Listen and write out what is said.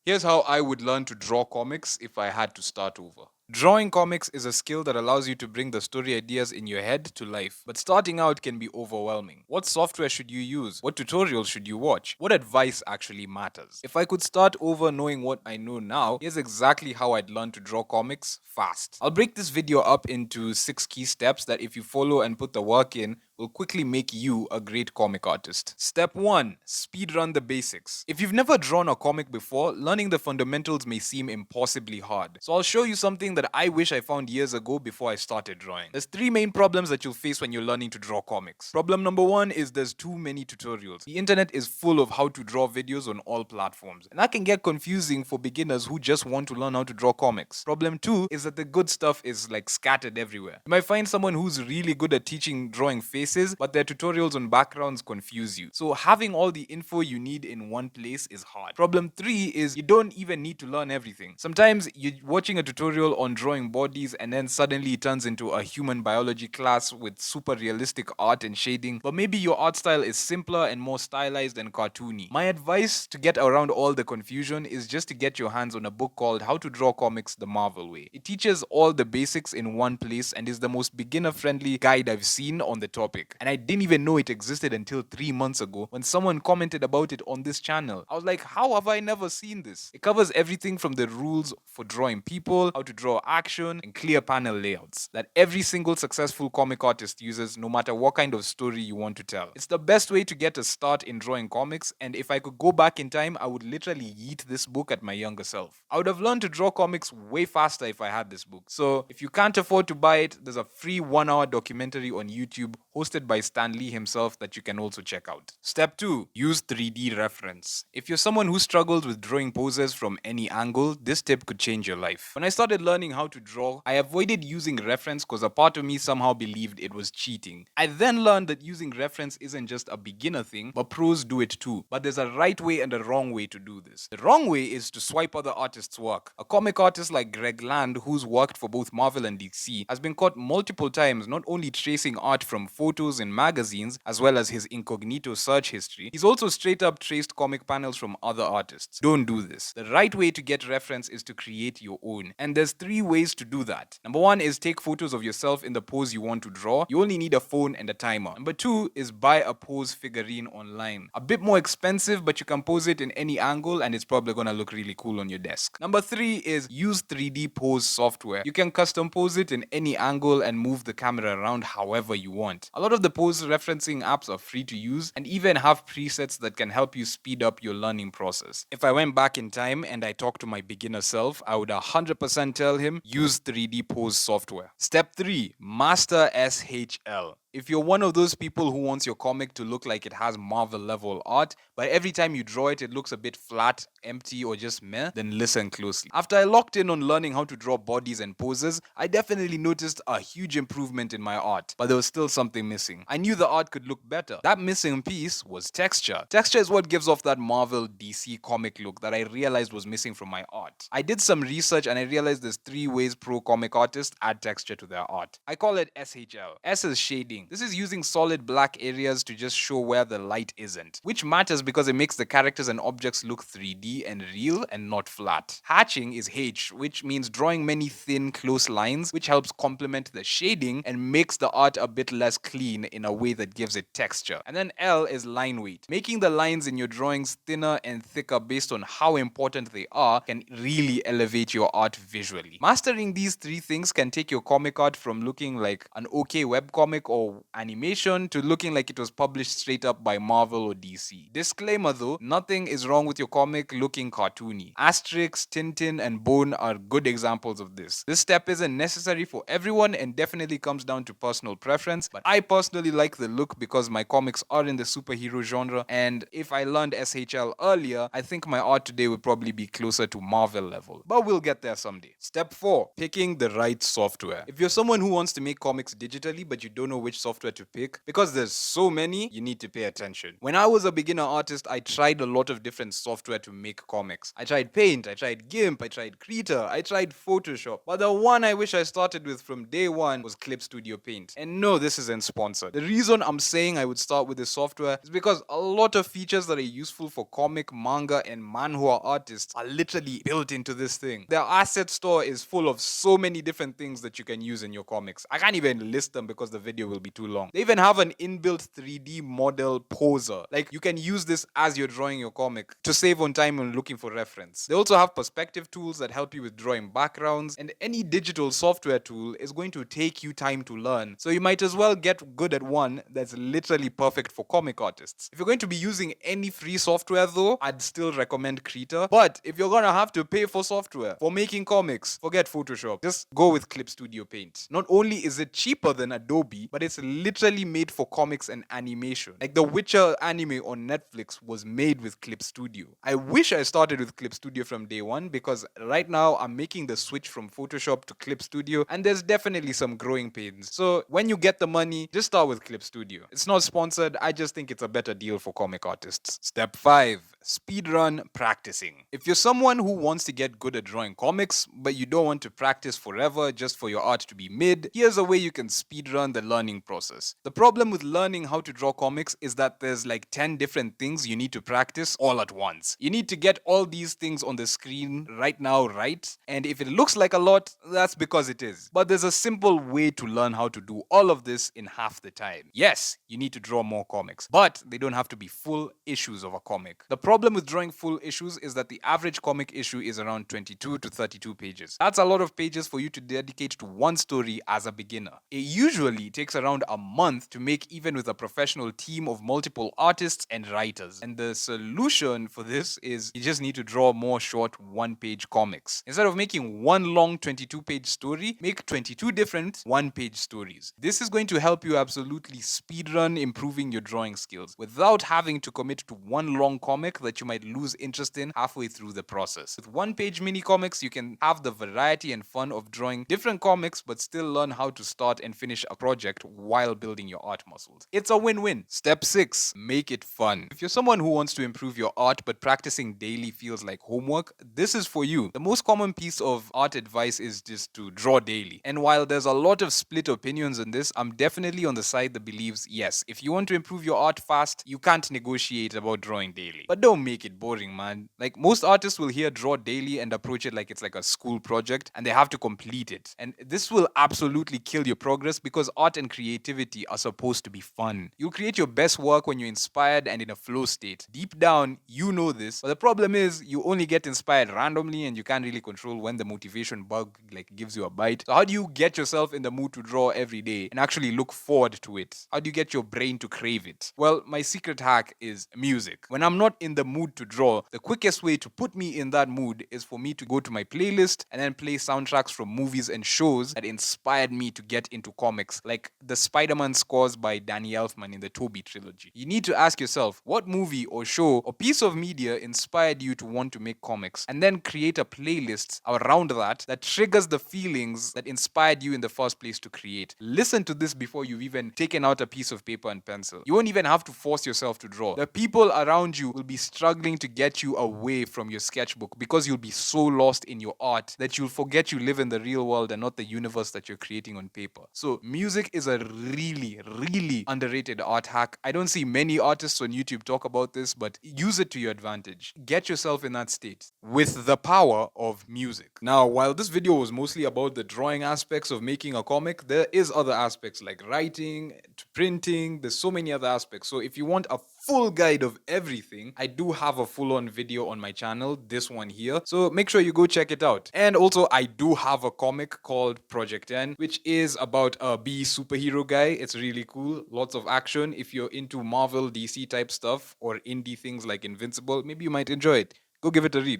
Here's how I would learn to draw comics if I had to start over. Drawing comics is a skill that allows you to bring the story ideas in your head to life, but starting out can be overwhelming. What software should you use? What tutorials should you watch? What advice actually matters? If I could start over knowing what I know now, here's exactly how I'd learn to draw comics fast. I'll break this video up into 6 key steps that if you follow and put the work in, will quickly make you a great comic artist. Step 1. Speedrun the basics. If you've never drawn a comic before, learning the fundamentals may seem impossibly hard. So I'll show you something that I wish I found years ago before I started drawing. There's 3 main problems that you'll face when you're learning to draw comics. Problem number 1 is there's too many tutorials. The internet is full of how to draw videos on all platforms, and that can get confusing for beginners who just want to learn how to draw comics. Problem 2 is that the good stuff is like scattered everywhere. You might find someone who's really good at teaching drawing faces, but their tutorials on backgrounds confuse you. So having all the info you need in one place is hard. Problem 3 is you don't even need to learn everything. Sometimes you're watching a tutorial on drawing bodies and then suddenly it turns into a human biology class with super realistic art and shading, but maybe your art style is simpler and more stylized and cartoony. My advice to get around all the confusion is just to get your hands on a book called How to Draw Comics the Marvel Way. It teaches all the basics in one place and is the most beginner friendly guide I've seen on the topic. And I didn't even know it existed until 3 months ago when someone commented about it on this channel. I was like, how have I never seen this? It covers everything from the rules for drawing people, how to draw action, and clear panel layouts that every single successful comic artist uses no matter what kind of story you want to tell. It's the best way to get a start in drawing comics, and if I could go back in time, I would literally yeet this book at my younger self. I would have learned to draw comics way faster if I had this book. So if you can't afford to buy it, there's a free 1-hour documentary on YouTube hosted by Stan Lee himself that you can also check out. Step 2. Use 3D reference. If you're someone who struggles with drawing poses from any angle, this tip could change your life. When I started learning how to draw, I avoided using reference because a part of me somehow believed it was cheating. I then learned that using reference isn't just a beginner thing, but pros do it too. But there's a right way and a wrong way to do this. The wrong way is to swipe other artists' work. A comic artist like Greg Land, who's worked for both Marvel and DC, has been caught multiple times not only tracing art from photos in magazines as well as his incognito search history, he's also straight up traced comic panels from other artists. Don't do this. The right way to get reference is to create your own. And there's 3 ways to do that. Number 1 is take photos of yourself in the pose you want to draw. You only need a phone and a timer. Number 2 is buy a pose figurine online. A bit more expensive, but you can pose it in any angle and it's probably gonna look really cool on your desk. Number 3 is use 3D pose software. You can custom pose it in any angle and move the camera around however you want. A lot of the pose referencing apps are free to use and even have presets that can help you speed up your learning process. If I went back in time and I talked to my beginner self, I would 100% tell him use 3D pose software. Step 3. Master SHL. If you're one of those people who wants your comic to look like it has Marvel level art, but every time you draw it, it looks a bit flat, empty, or just meh, then listen closely. After I locked in on learning how to draw bodies and poses, I definitely noticed a huge improvement in my art, but there was still something missing. I knew the art could look better. That missing piece was texture. Texture is what gives off that Marvel DC comic look that I realized was missing from my art. I did some research and I realized there's 3 ways pro comic artists add texture to their art. I call it SHL. S is shading. This is using solid black areas to just show where the light isn't, which matters because it makes the characters and objects look 3D and real and not flat. Hatching is H, which means drawing many thin, close lines, which helps complement the shading and makes the art a bit less clean in a way that gives it texture. And then L is line weight. Making the lines in your drawings thinner and thicker based on how important they are can really elevate your art visually. Mastering these 3 things can take your comic art from looking like an okay webcomic or animation to looking like it was published straight up by Marvel or DC. Disclaimer though, nothing is wrong with your comic looking cartoony. Asterix, Tintin, and Bone are good examples of this. This step isn't necessary for everyone and definitely comes down to personal preference, but I personally like the look because my comics are in the superhero genre, and if I learned SHL earlier, I think my art today would probably be closer to Marvel level. But we'll get there someday. Step 4. Picking the right software. If you're someone who wants to make comics digitally but you don't know which software to pick. Because there's so many, you need to pay attention. When I was a beginner artist, I tried a lot of different software to make comics. I tried Paint, I tried GIMP, I tried Krita, I tried Photoshop. But the one I wish I started with from day one was Clip Studio Paint. And no, this isn't sponsored. The reason I'm saying I would start with this software is because a lot of features that are useful for comic, manga, and manhwa artists are literally built into this thing. Their asset store is full of so many different things that you can use in your comics. I can't even list them because the video will be too long. They even have an inbuilt 3D model poser. Like, you can use this as you're drawing your comic to save on time when looking for reference. They also have perspective tools that help you with drawing backgrounds, and any digital software tool is going to take you time to learn. So you might as well get good at one that's literally perfect for comic artists. If you're going to be using any free software though, I'd still recommend Krita. But if you're gonna have to pay for software for making comics, forget Photoshop. Just go with Clip Studio Paint. Not only is it cheaper than Adobe, but it's literally made for comics and animation. Like the Witcher anime on Netflix was made with Clip Studio. I wish I started with Clip Studio from day one, because right now I'm making the switch from Photoshop to Clip Studio, and there's definitely some growing pains. So when you get the money, just start with Clip Studio. It's not sponsored, I just think it's a better deal for comic artists. Step 5. Speedrun practicing. If you're someone who wants to get good at drawing comics, but you don't want to practice forever just for your art to be mid, here's a way you can speedrun the learning process. The problem with learning how to draw comics is that there's like 10 different things you need to practice all at once. You need to get all these things on the screen right now, right? And if it looks like a lot, that's because it is. But there's a simple way to learn how to do all of this in half the time. Yes, you need to draw more comics, but they don't have to be full issues of a comic. The problem with drawing full issues is that the average comic issue is around 22 to 32 pages. That's a lot of pages for you to dedicate to one story as a beginner. It usually takes around a month to make, even with a professional team of multiple artists and writers. And the solution for this is you just need to draw more short one-page comics. Instead of making one long 22-page story, make 22 different one-page stories. This is going to help you absolutely speedrun improving your drawing skills without having to commit to one long comic that you might lose interest in halfway through the process. With one-page mini comics, you can have the variety and fun of drawing different comics but still learn how to start and finish a project while building your art muscles. It's a win-win. Step 6. Make it fun. If you're someone who wants to improve your art but practicing daily feels like homework, this is for you. The most common piece of art advice is just to draw daily. And while there's a lot of split opinions on this, I'm definitely on the side that believes, yes, if you want to improve your art fast, you can't negotiate about drawing daily. But don't make it boring, man. Like, most artists will hear draw daily and approach it like it's like a school project and they have to complete it. And this will absolutely kill your progress, because art and creativity are supposed to be fun. You'll create your best work when you're inspired and in a flow state. Deep down, you know this, but the problem is you only get inspired randomly and you can't really control when the motivation bug like gives you a bite. So how do you get yourself in the mood to draw every day and actually look forward to it? How do you get your brain to crave it? Well, my secret hack is music. When I'm not in the mood to draw, the quickest way to put me in that mood is for me to go to my playlist and then play soundtracks from movies and shows that inspired me to get into comics, like the Spider-Man scores by Danny Elfman in the Tobey trilogy. You need to ask yourself, what movie or show or piece of media inspired you to want to make comics, and then create a playlist around that triggers the feelings that inspired you in the first place to create. Listen to this before you've even taken out a piece of paper and pencil. You won't even have to force yourself to draw. The people around you will be struggling to get you away from your sketchbook because you'll be so lost in your art that you'll forget you live in the real world and not the universe that you're creating on paper. So music is a really underrated art hack. I don't see many artists on YouTube talk about this, but use it to your advantage. Get yourself in that state with the power of music. Now, while this video was mostly about the drawing aspects of making a comic, there is other aspects like writing, to printing. There's so many other aspects. So if you want a full guide of everything, I do have a full-on video on my channel, this one here. So make sure you go check it out. And also, I do have a comic called Project N, which is about a bee superhero guy. It's really cool. Lots of action. If you're into Marvel, DC type stuff, or indie things like Invincible, maybe you might enjoy it. Go give it a read.